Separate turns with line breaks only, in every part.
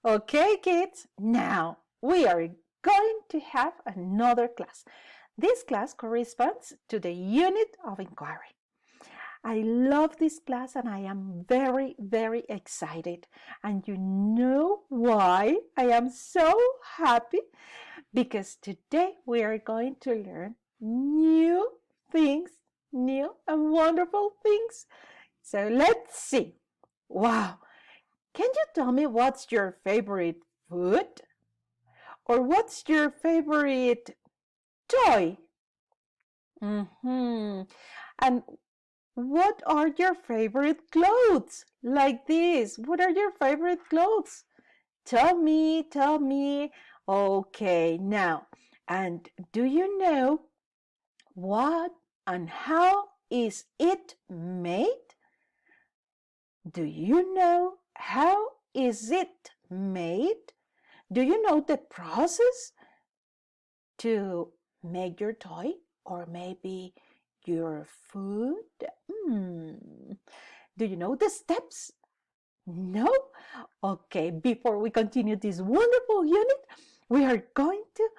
Okay, kids, now we are going to have another class. This class corresponds to the unit of inquiry. I love this class and I am very, very excited. And you know why I am so happy? Because today we are going to learn new things, new and wonderful things. So let's see. Wow. Can you tell me what's your favorite food? Or what's your favorite toy? And what are your favorite clothes? Like this. What are your favorite clothes? Tell me, tell me. Okay, now, and do you know what and how is it made? Do you know how is it made? Do you know the process to make your toy or maybe your food? Do you know the steps? No? Okay, before we continue this wonderful unit, we are going to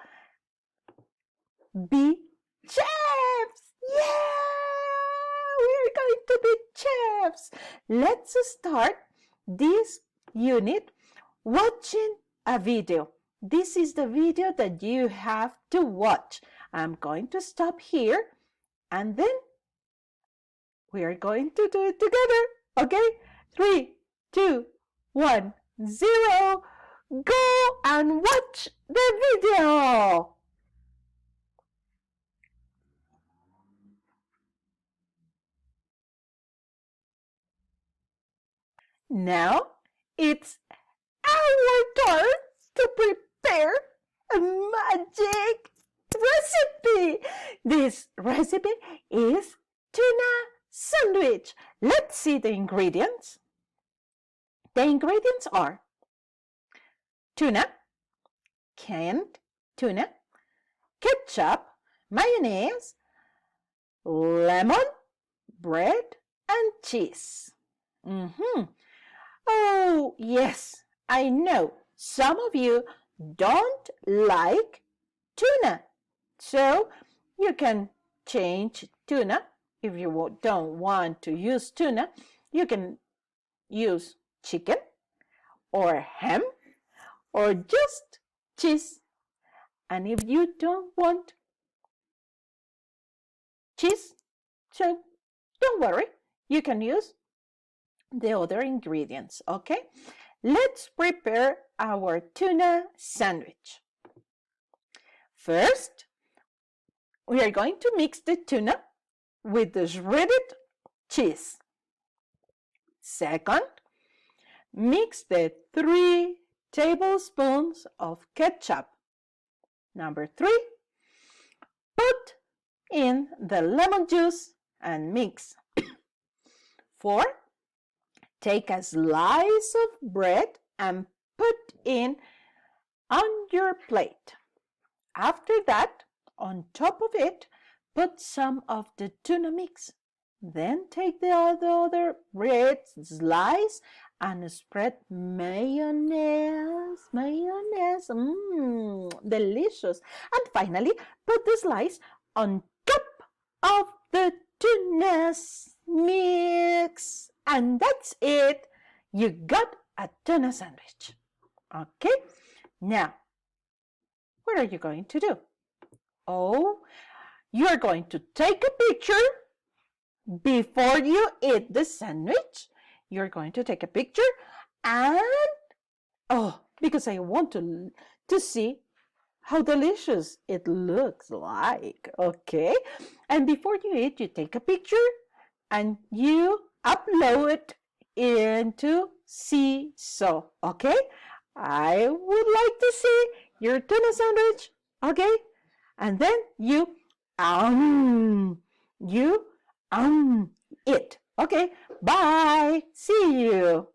be chefs! Yeah! We are going to be chefs! Let's start this unit watching a video. This is the video that you have to watch. I'm going to stop here and then we are going to do it together. Okay? 3, 2, 1, 0. Go and watch the video. Now it's our turn to prepare a magic recipe. This recipe is tuna sandwich. Let's see the ingredients. The ingredients are tuna, canned tuna, ketchup, mayonnaise, lemon, bread, and cheese. Oh, yes, I know some of you don't like tuna. So you can change tuna. If you don't want to use tuna, you can use chicken or ham or just cheese. And if you don't want cheese, so don't worry, you can use the other ingredients, okay? Let's prepare our tuna sandwich. First, we are going to mix the tuna with the shredded cheese. Second, mix the 3 tablespoons of ketchup. Number 3, put in the lemon juice and mix. 4, take a slice of bread and put in on your plate. After that, on top of it, put some of the tuna mix. Then take the other bread slice and spread mayonnaise. Delicious. And finally, put the slice on top of the tuna mix. And that's it. You got a tuna sandwich. Okay? Now, what are you going to do? Oh, you're going to take a picture before you eat the sandwich. You're going to take a picture and, because I want to see how delicious it looks like, okay? And before you eat, you take a picture and you upload it into Seesaw, okay? I would like to see your tuna sandwich, okay? And then you it. Okay, bye. See you.